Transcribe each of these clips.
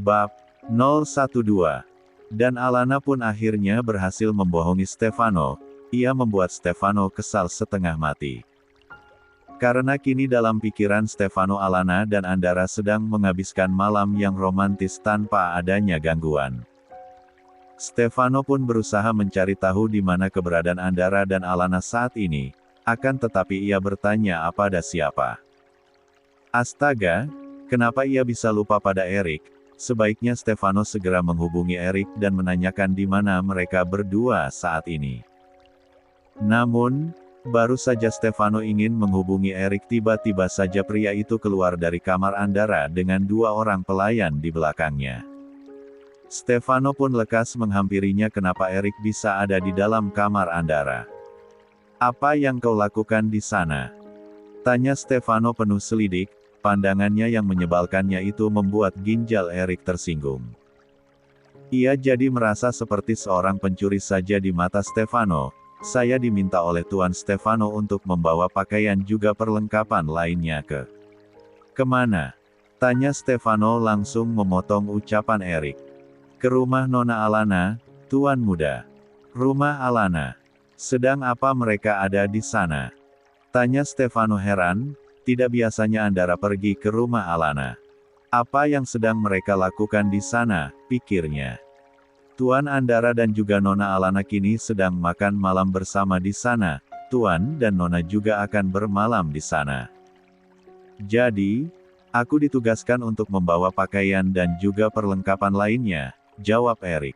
Bab 012. Dan Alana pun akhirnya berhasil membohongi Stefano. Ia membuat Stefano kesal setengah mati. Karena kini dalam pikiran Stefano, Alana dan Andara sedang menghabiskan malam yang romantis tanpa adanya gangguan. Stefano pun berusaha mencari tahu di mana keberadaan Andara dan Alana saat ini. Akan tetapi ia bertanya pada siapa. Astaga, kenapa ia bisa lupa pada Erik? Sebaiknya Stefano segera menghubungi Erik dan menanyakan di mana mereka berdua saat ini. Namun, baru saja Stefano ingin menghubungi Erik, tiba-tiba saja pria itu keluar dari kamar Andara dengan 2 orang pelayan di belakangnya. Stefano pun lekas menghampirinya. Kenapa Erik bisa ada di dalam kamar Andara? Apa yang kau lakukan di sana? Tanya Stefano penuh selidik. Pandangannya yang menyebalkannya itu membuat ginjal Erik tersinggung. Ia jadi merasa seperti seorang pencuri saja di mata Stefano. Saya diminta oleh Tuan Stefano untuk membawa pakaian juga perlengkapan lainnya ke kemana? Tanya Stefano langsung memotong ucapan Erik. Ke rumah Nona Alana, Tuan Muda. Rumah Alana. Sedang apa mereka ada di sana? Tanya Stefano heran. Tidak biasanya Andara pergi ke rumah Alana. Apa yang sedang mereka lakukan di sana, pikirnya. Tuan Andara dan juga Nona Alana kini sedang makan malam bersama di sana. Tuan dan Nona juga akan bermalam di sana. Jadi, aku ditugaskan untuk membawa pakaian dan juga perlengkapan lainnya, jawab Erik.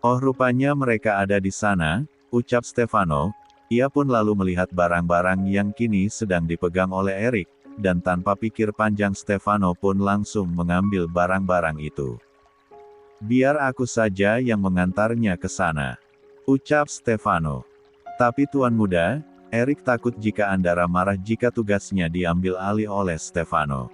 Oh, rupanya mereka ada di sana, ucap Stefano. Ia pun lalu melihat barang-barang yang kini sedang dipegang oleh Erik, dan tanpa pikir panjang Stefano pun langsung mengambil barang-barang itu. Biar aku saja yang mengantarnya ke sana, ucap Stefano. Tapi Tuan Muda, Erik takut jika Andara marah jika tugasnya diambil alih oleh Stefano.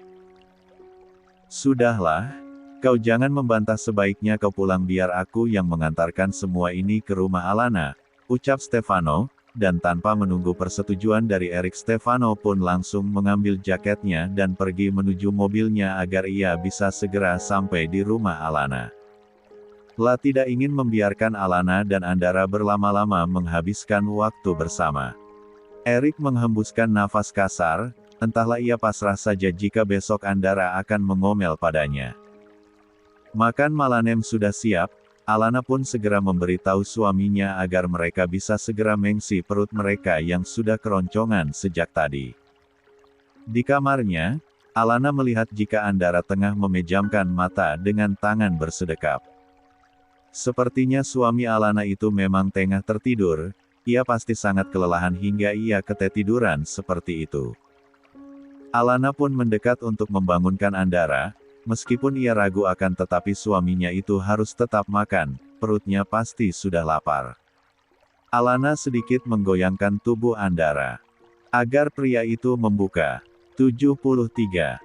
Sudahlah, kau jangan membantah, sebaiknya kau pulang biar aku yang mengantarkan semua ini ke rumah Alana, ucap Stefano. Dan tanpa menunggu persetujuan dari Erik, Stefano pun langsung mengambil jaketnya dan pergi menuju mobilnya agar ia bisa segera sampai di rumah Alana. La tidak ingin membiarkan Alana dan Andara berlama-lama menghabiskan waktu bersama. Erik menghembuskan nafas kasar, entahlah ia pasrah saja jika besok Andara akan mengomel padanya. Makan malam sudah siap. Alana pun segera memberitahu suaminya agar mereka bisa segera mengisi perut mereka yang sudah keroncongan sejak tadi. Di kamarnya, Alana melihat jika Andara tengah memejamkan mata dengan tangan bersedekap. Sepertinya suami Alana itu memang tengah tertidur. Ia pasti sangat kelelahan hingga ia ketetiduran seperti itu. Alana pun mendekat untuk membangunkan Andara. Meskipun ia ragu akan tetapi suaminya itu harus tetap makan, perutnya pasti sudah lapar. Alana sedikit menggoyangkan tubuh Andara. Agar pria itu membuka 73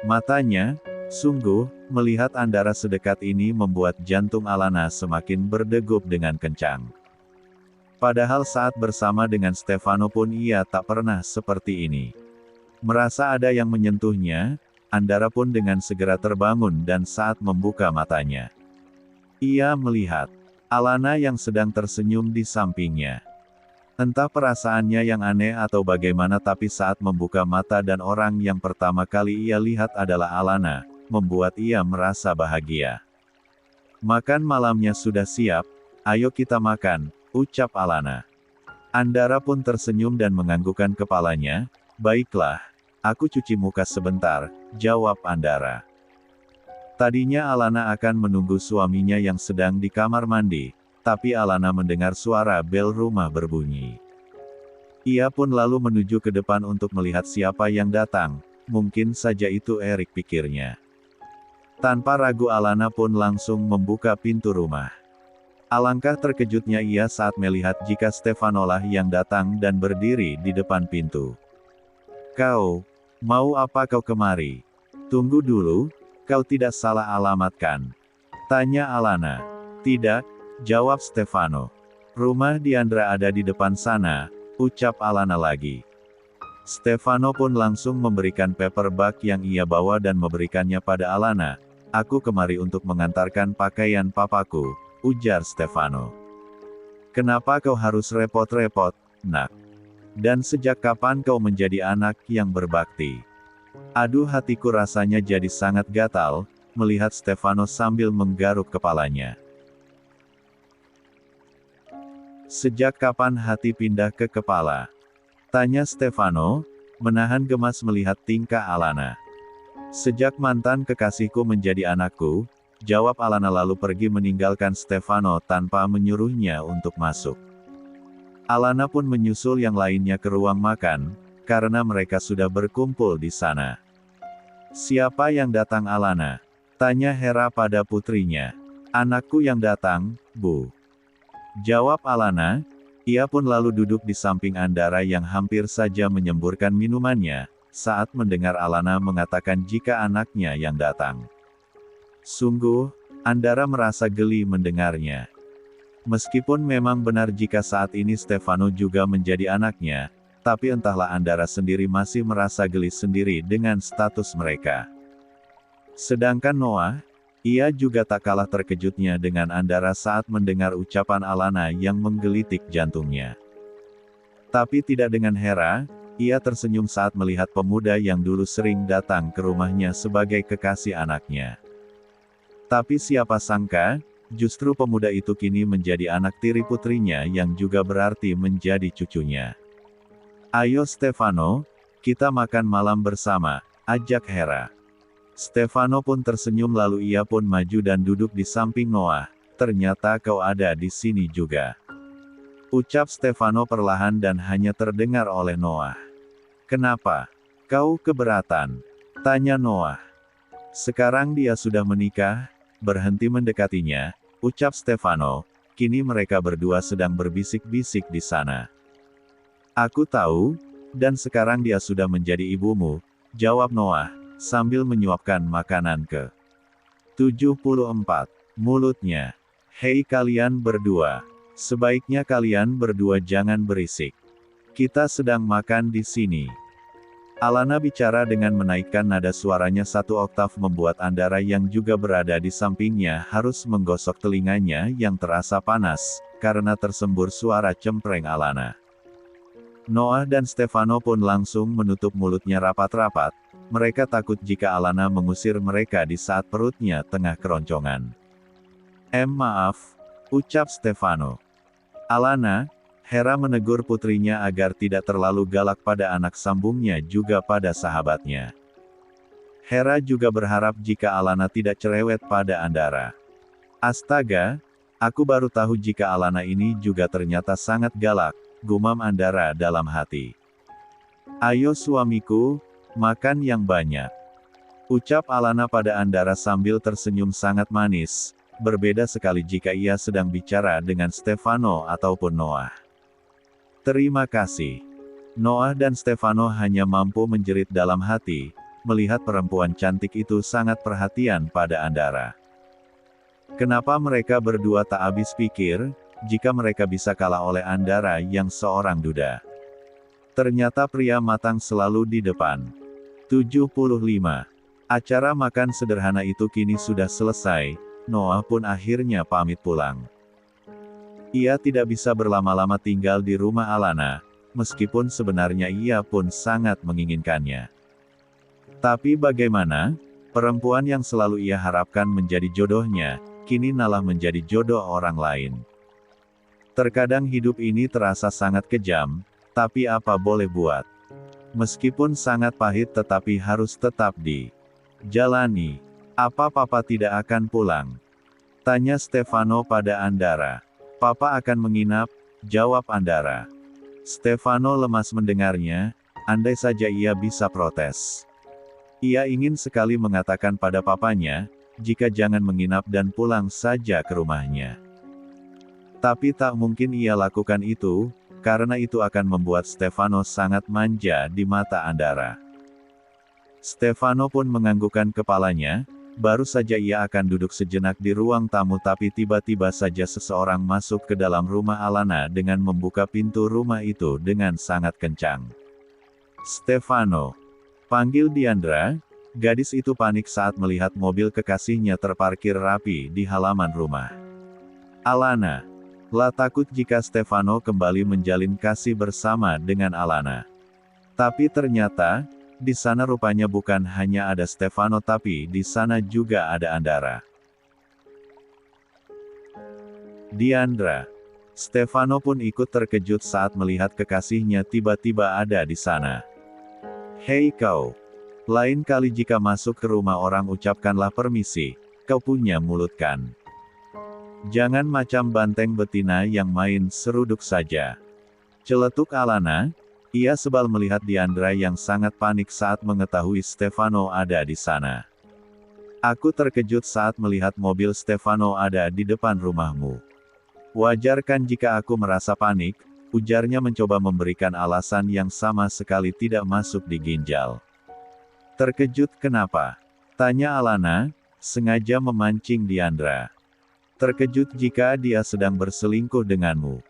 matanya. Sungguh, melihat Andara sedekat ini membuat jantung Alana semakin berdegup dengan kencang. Padahal saat bersama dengan Stefano pun ia tak pernah seperti ini. Merasa ada yang menyentuhnya, Andara pun dengan segera terbangun dan saat membuka matanya, ia melihat Alana yang sedang tersenyum di sampingnya. Entah perasaannya yang aneh atau bagaimana, tapi saat membuka mata dan orang yang pertama kali ia lihat adalah Alana, membuat ia merasa bahagia. Makan malamnya sudah siap, ayo kita makan, ucap Alana. Andara pun tersenyum dan menganggukkan kepalanya. Baiklah. Aku cuci muka sebentar, jawab Andara. Tadinya Alana akan menunggu suaminya yang sedang di kamar mandi, tapi Alana mendengar suara bel rumah berbunyi. Ia pun lalu menuju ke depan untuk melihat siapa yang datang, mungkin saja itu Erik, pikirnya. Tanpa ragu Alana pun langsung membuka pintu rumah. Alangkah terkejutnya ia saat melihat jika Stefano lah yang datang dan berdiri di depan pintu. Kau, mau apa kau kemari? Tunggu dulu, kau tidak salah alamatkan? Tanya Alana. Tidak, jawab Stefano. Rumah Diandra ada di depan sana, ucap Alana lagi. Stefano pun langsung memberikan paperback yang ia bawa dan memberikannya pada Alana. Aku kemari untuk mengantarkan pakaian papaku, ujar Stefano. Kenapa kau harus repot-repot, nak? Dan sejak kapan kau menjadi anak yang berbakti? Aduh, hatiku rasanya jadi sangat gatal, melihat Stefano sambil menggaruk kepalanya. Sejak kapan hati pindah ke kepala? Tanya Stefano, menahan gemas melihat tingkah Alana. Sejak mantan kekasihku menjadi anakku, jawab Alana lalu pergi meninggalkan Stefano tanpa menyuruhnya untuk masuk. Alana pun menyusul yang lainnya ke ruang makan, karena mereka sudah berkumpul di sana. Siapa yang datang, Alana? Tanya Hera pada putrinya. Anakku yang datang, Bu. Jawab Alana. Ia pun lalu duduk di samping Andara yang hampir saja menyemburkan minumannya, saat mendengar Alana mengatakan jika anaknya yang datang. Sungguh, Andara merasa geli mendengarnya. Meskipun memang benar jika saat ini Stefano juga menjadi anaknya, tapi entahlah Andara sendiri masih merasa geli sendiri dengan status mereka. Sedangkan Noah, ia juga tak kalah terkejutnya dengan Andara saat mendengar ucapan Alana yang menggelitik jantungnya. Tapi tidak dengan Hera. Ia tersenyum saat melihat pemuda yang dulu sering datang ke rumahnya sebagai kekasih anaknya. Tapi siapa sangka, justru pemuda itu kini menjadi anak tiri putrinya yang juga berarti menjadi cucunya. Ayo Stefano, kita makan malam bersama, ajak Hera. Stefano pun tersenyum lalu ia pun maju dan duduk di samping Noah. Ternyata kau ada di sini juga. Ucap Stefano perlahan dan hanya terdengar oleh Noah. Kenapa? Kau keberatan? Tanya Noah. Sekarang dia sudah menikah, berhenti mendekatinya, ucap Stefano, kini mereka berdua sedang berbisik-bisik di sana. Aku tahu, dan sekarang dia sudah menjadi ibumu, jawab Noah, sambil menyuapkan makanan ke 74 mulutnya. Hei kalian berdua, sebaiknya kalian berdua jangan berisik. Kita sedang makan di sini. Alana bicara dengan menaikkan nada suaranya 1 oktav membuat Andara yang juga berada di sampingnya harus menggosok telinganya yang terasa panas, karena tersembur suara cempreng Alana. Noah dan Stefano pun langsung menutup mulutnya rapat-rapat, mereka takut jika Alana mengusir mereka di saat perutnya tengah keroncongan. Maaf, ucap Stefano. Alana, Hera menegur putrinya agar tidak terlalu galak pada anak sambungnya juga pada sahabatnya. Hera juga berharap jika Alana tidak cerewet pada Andara. Astaga, aku baru tahu jika Alana ini juga ternyata sangat galak, gumam Andara dalam hati. Ayo suamiku, makan yang banyak. Ucap Alana pada Andara sambil tersenyum sangat manis, berbeda sekali jika ia sedang bicara dengan Stefano ataupun Noah. Terima kasih. Noah dan Stefano hanya mampu menjerit dalam hati, melihat perempuan cantik itu sangat perhatian pada Andara. Kenapa mereka berdua tak habis pikir, jika mereka bisa kalah oleh Andara yang seorang duda. Ternyata pria matang selalu di depan. 75. Acara makan sederhana itu kini sudah selesai, Noah pun akhirnya pamit pulang. Ia tidak bisa berlama-lama tinggal di rumah Alana, meskipun sebenarnya ia pun sangat menginginkannya. Tapi bagaimana? Perempuan yang selalu ia harapkan menjadi jodohnya, kini malah menjadi jodoh orang lain. Terkadang hidup ini terasa sangat kejam, tapi apa boleh buat. Meskipun sangat pahit tetapi harus tetap dijalani. Apa papa tidak akan pulang? Tanya Stefano pada Andara. Papa akan menginap, jawab Andara. Stefano lemas mendengarnya, andai saja ia bisa protes. Ia ingin sekali mengatakan pada papanya, jika jangan menginap dan pulang saja ke rumahnya. Tapi tak mungkin ia lakukan itu, karena itu akan membuat Stefano sangat manja di mata Andara. Stefano pun menganggukkan kepalanya. Baru saja ia akan duduk sejenak di ruang tamu tapi tiba-tiba saja seseorang masuk ke dalam rumah Alana dengan membuka pintu rumah itu dengan sangat kencang. Stefano, panggil Diandra, Gadis itu panik saat melihat mobil kekasihnya terparkir rapi di halaman rumah. Alana. La takut jika Stefano kembali menjalin kasih bersama dengan Alana. Tapi ternyata, di sana rupanya bukan hanya ada Stefano tapi di sana juga ada Andara. Diandra. Stefano pun ikut terkejut saat melihat kekasihnya tiba-tiba ada di sana. Hei kau. Lain kali jika masuk ke rumah orang ucapkanlah permisi, kau punya mulut kan? Jangan macam banteng betina yang main seruduk saja. Celetuk Alana, ia sebal melihat Diandra yang sangat panik saat mengetahui Stefano ada di sana. Aku terkejut saat melihat mobil Stefano ada di depan rumahmu. Wajar kan jika aku merasa panik, ujarnya mencoba memberikan alasan yang sama sekali tidak masuk di ginjal. Terkejut kenapa? Tanya Alana, sengaja memancing Diandra. Terkejut jika dia sedang berselingkuh denganmu.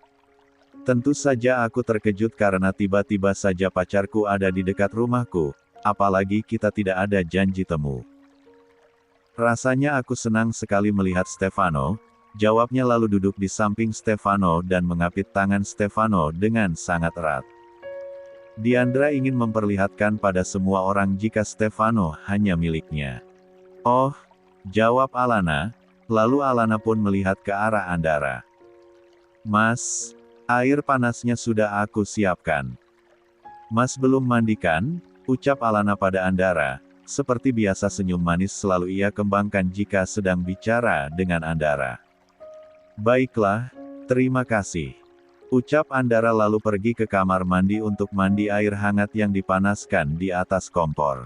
Tentu saja aku terkejut karena tiba-tiba saja pacarku ada di dekat rumahku, apalagi kita tidak ada janji temu. Rasanya aku senang sekali melihat Stefano, jawabnya lalu duduk di samping Stefano dan mengapit tangan Stefano dengan sangat erat. Diandra ingin memperlihatkan pada semua orang jika Stefano hanya miliknya. Oh, jawab Alana, lalu Alana pun melihat ke arah Andara. Mas, air panasnya sudah aku siapkan. Mas belum mandikan? Ucap Alana pada Andara, seperti biasa senyum manis selalu ia kembangkan jika sedang bicara dengan Andara. Baiklah, terima kasih. Ucap Andara lalu pergi ke kamar mandi untuk mandi air hangat yang dipanaskan di atas kompor.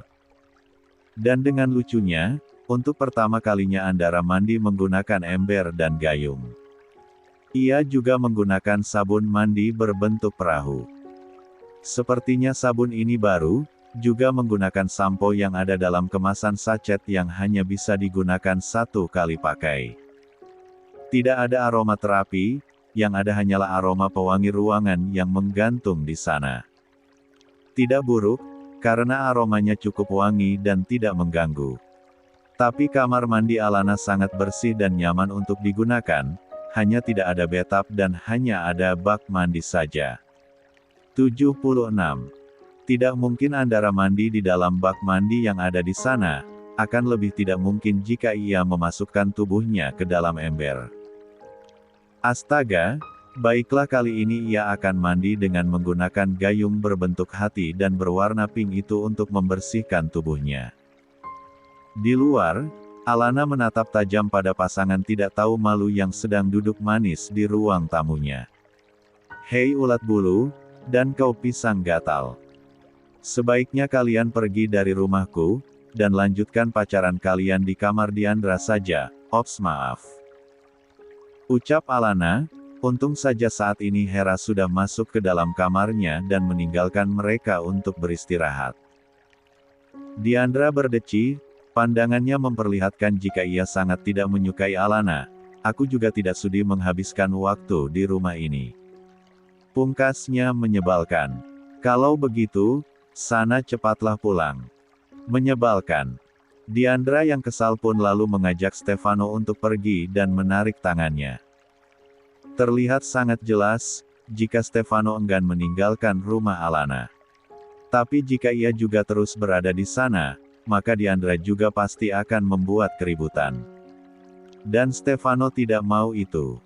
Dan dengan lucunya, untuk pertama kalinya Andara mandi menggunakan ember dan gayung. Ia juga menggunakan sabun mandi berbentuk perahu. Sepertinya sabun ini baru, juga menggunakan sampo yang ada dalam kemasan sachet yang hanya bisa digunakan satu kali pakai. Tidak ada aroma terapi, yang ada hanyalah aroma pewangi ruangan yang menggantung di sana. Tidak buruk, karena aromanya cukup wangi dan tidak mengganggu. Tapi kamar mandi Alana sangat bersih dan nyaman untuk digunakan, hanya tidak ada bathtub dan hanya ada bak mandi saja. 76. Tidak mungkin Andara mandi di dalam bak mandi yang ada di sana, akan lebih tidak mungkin jika ia memasukkan tubuhnya ke dalam ember. Astaga, baiklah kali ini ia akan mandi dengan menggunakan gayung berbentuk hati dan berwarna pink itu untuk membersihkan tubuhnya. Di luar, Alana menatap tajam pada pasangan tidak tahu malu yang sedang duduk manis di ruang tamunya. Hei ulat bulu, dan kau pisang gatal. Sebaiknya kalian pergi dari rumahku, dan lanjutkan pacaran kalian di kamar Diandra saja, ops maaf. Ucap Alana, untung saja saat ini Hera sudah masuk ke dalam kamarnya dan meninggalkan mereka untuk beristirahat. Diandra berdeci, pandangannya memperlihatkan jika ia sangat tidak menyukai Alana. Aku juga tidak sudi menghabiskan waktu di rumah ini. Pungkasnya menyebalkan. Kalau begitu, sana cepatlah pulang. Menyebalkan. Diandra yang kesal pun lalu mengajak Stefano untuk pergi dan menarik tangannya. Terlihat sangat jelas, jika Stefano enggan meninggalkan rumah Alana. Tapi jika ia juga terus berada di sana, maka Diandra juga pasti akan membuat keributan. Dan Stefano tidak mau itu.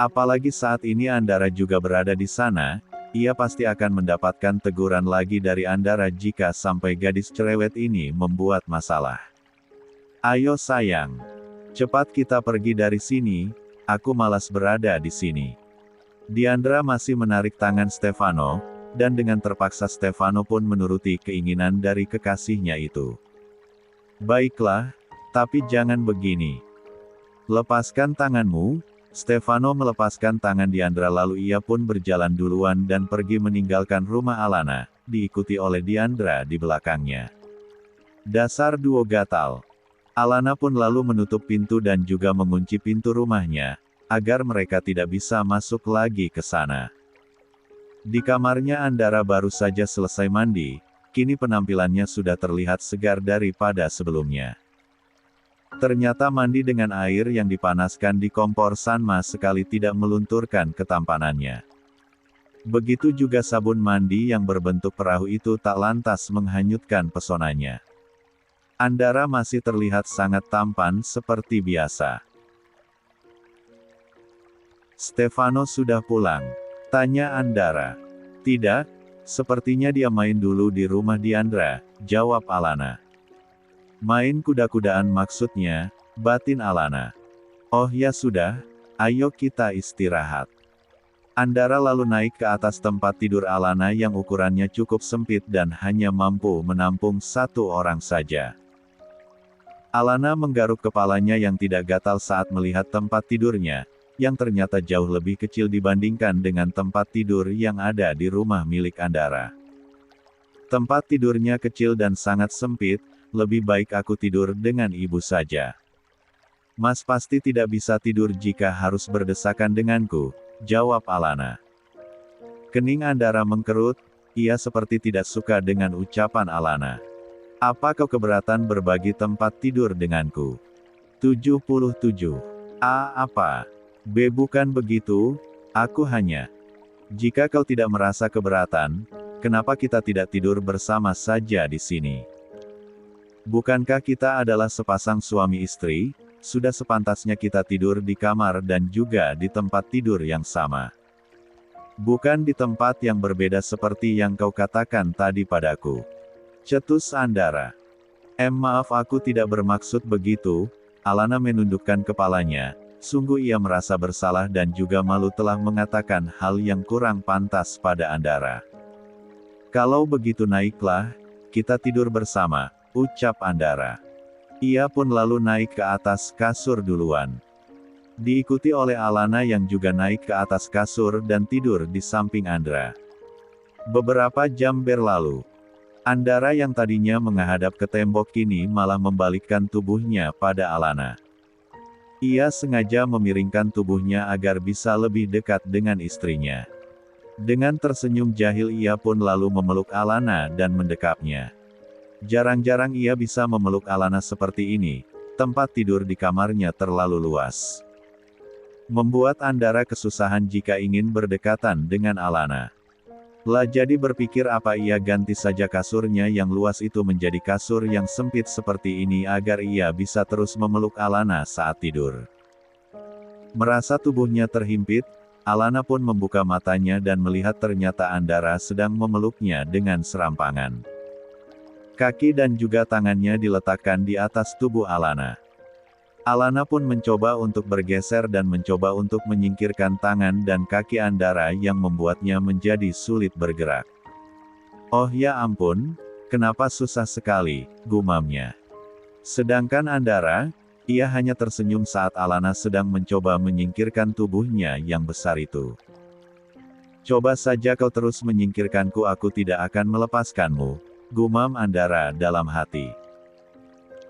Apalagi saat ini Andara juga berada di sana, ia pasti akan mendapatkan teguran lagi dari Andara jika sampai gadis cerewet ini membuat masalah. Ayo sayang. Cepat kita pergi dari sini, aku malas berada di sini. Diandra masih menarik tangan Stefano, dan dengan terpaksa Stefano pun menuruti keinginan dari kekasihnya itu. Baiklah, tapi jangan begini. Lepaskan tanganmu. Stefano melepaskan tangan Diandra lalu ia pun berjalan duluan dan pergi meninggalkan rumah Alana, diikuti oleh Diandra di belakangnya. Dasar duo gatal. Alana pun lalu menutup pintu dan juga mengunci pintu rumahnya, agar mereka tidak bisa masuk lagi ke sana. Di kamarnya Andara baru saja selesai mandi, kini penampilannya sudah terlihat segar daripada sebelumnya. Ternyata mandi dengan air yang dipanaskan di kompor Sanma sekali tidak melunturkan ketampanannya. Begitu juga sabun mandi yang berbentuk perahu itu tak lantas menghanyutkan pesonanya. Andara masih terlihat sangat tampan seperti biasa. "Stefano sudah pulang?" tanya Andara. "Tidak, sepertinya dia main dulu di rumah Diandra," jawab Alana. "Main kuda-kudaan maksudnya," batin Alana. "Oh ya sudah, ayo kita istirahat." Andara lalu naik ke atas tempat tidur Alana yang ukurannya cukup sempit dan hanya mampu menampung satu orang saja. Alana menggaruk kepalanya yang tidak gatal saat melihat tempat tidurnya, yang ternyata jauh lebih kecil dibandingkan dengan tempat tidur yang ada di rumah milik Andara. "Tempat tidurnya kecil dan sangat sempit, lebih baik aku tidur dengan ibu saja." "Mas pasti tidak bisa tidur jika harus berdesakan denganku," jawab Alana. Kening Andara mengkerut, ia seperti tidak suka dengan ucapan Alana. "Apa kau keberatan berbagi tempat tidur denganku?" 77. Apa? B. Bukan begitu, aku hanya... Jika kau tidak merasa keberatan, kenapa kita tidak tidur bersama saja di sini? Bukankah kita adalah sepasang suami istri? Sudah sepantasnya kita tidur di kamar dan juga di tempat tidur yang sama. Bukan di tempat yang berbeda seperti yang kau katakan tadi padaku. Cetus Andara. Maaf aku tidak bermaksud begitu." Alana menundukkan kepalanya, sungguh ia merasa bersalah dan juga malu telah mengatakan hal yang kurang pantas pada Andara. "Kalau begitu naiklah, kita tidur bersama," ucap Andara. Ia pun lalu naik ke atas kasur duluan. Diikuti oleh Alana yang juga naik ke atas kasur dan tidur di samping Andra. Beberapa jam berlalu. Andara yang tadinya menghadap ke tembok kini malah membalikkan tubuhnya pada Alana. Ia sengaja memiringkan tubuhnya agar bisa lebih dekat dengan istrinya. Dengan tersenyum jahil ia pun lalu memeluk Alana dan mendekapnya. Jarang-jarang ia bisa memeluk Alana seperti ini, tempat tidur di kamarnya terlalu luas. Membuat Andara kesusahan jika ingin berdekatan dengan Alana. Lah jadi berpikir apa ia ganti saja kasurnya yang luas itu menjadi kasur yang sempit seperti ini agar ia bisa terus memeluk Alana saat tidur. Merasa tubuhnya terhimpit, Alana pun membuka matanya dan melihat ternyata Andara sedang memeluknya dengan serampangan. Kaki dan juga tangannya diletakkan di atas tubuh Alana. Alana pun mencoba untuk bergeser dan mencoba untuk menyingkirkan tangan dan kaki Andara yang membuatnya menjadi sulit bergerak. "Oh ya ampun, kenapa susah sekali," gumamnya. Sedangkan Andara, ia hanya tersenyum saat Alana sedang mencoba menyingkirkan tubuhnya yang besar itu. "Coba saja kau terus menyingkirkanku, aku tidak akan melepaskanmu," gumam Andara dalam hati.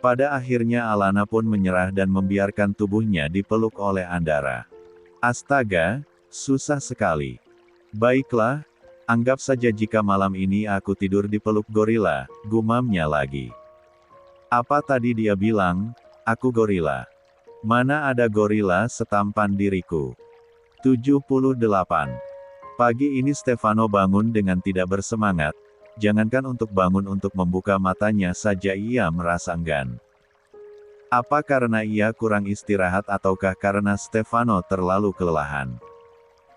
Pada akhirnya Alana pun menyerah dan membiarkan tubuhnya dipeluk oleh Andara. "Astaga, susah sekali. Baiklah, anggap saja jika malam ini aku tidur di peluk gorila," gumamnya lagi. "Apa tadi dia bilang? Aku gorila. Mana ada gorila setampan diriku." 78. Pagi ini Stefano bangun dengan tidak bersemangat. Jangankan untuk bangun untuk membuka matanya saja ia merasa enggan. Apa karena ia kurang istirahat ataukah karena Stefano terlalu kelelahan?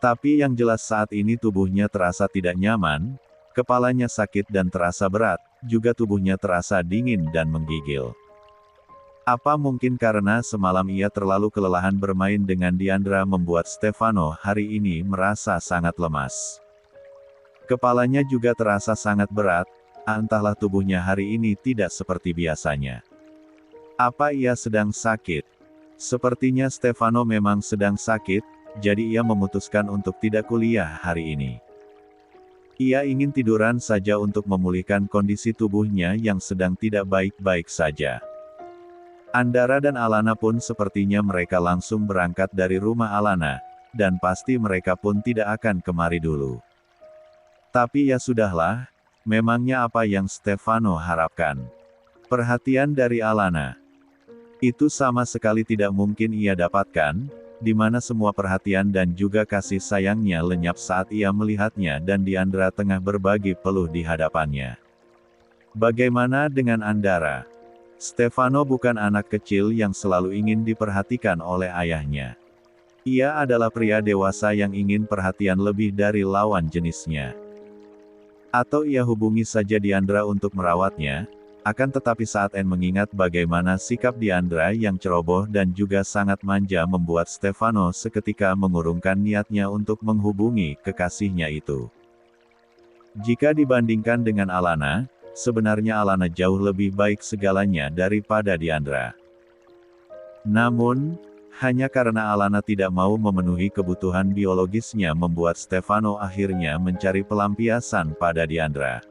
Tapi yang jelas saat ini tubuhnya terasa tidak nyaman, kepalanya sakit dan terasa berat, juga tubuhnya terasa dingin dan menggigil. Apa mungkin karena semalam ia terlalu kelelahan bermain dengan Diandra membuat Stefano hari ini merasa sangat lemas. Kepalanya juga terasa sangat berat, entahlah tubuhnya hari ini tidak seperti biasanya. Apa ia sedang sakit? Sepertinya Stefano memang sedang sakit, jadi ia memutuskan untuk tidak kuliah hari ini. Ia ingin tiduran saja untuk memulihkan kondisi tubuhnya yang sedang tidak baik-baik saja. Andara dan Alana pun sepertinya mereka langsung berangkat dari rumah Alana, dan pasti mereka pun tidak akan kemari dulu. Tapi ya sudahlah, Memangnya apa yang Stefano harapkan? Perhatian dari Alana. Itu sama sekali tidak mungkin ia dapatkan, di mana semua perhatian dan juga kasih sayangnya lenyap saat ia melihatnya dan Diandra tengah berbagi peluh di hadapannya. Bagaimana dengan Andara? Stefano bukan anak kecil yang selalu ingin diperhatikan oleh ayahnya. Ia adalah pria dewasa yang ingin perhatian lebih dari lawan jenisnya. Atau ia hubungi saja Diandra untuk merawatnya, akan tetapi saat Anne mengingat bagaimana sikap Diandra yang ceroboh dan juga sangat manja membuat Stefano seketika mengurungkan niatnya untuk menghubungi kekasihnya itu. Jika dibandingkan dengan Alana, sebenarnya Alana jauh lebih baik segalanya daripada Diandra. Namun, hanya karena Alana tidak mau memenuhi kebutuhan biologisnya membuat Stefano akhirnya mencari pelampiasan pada Diandra.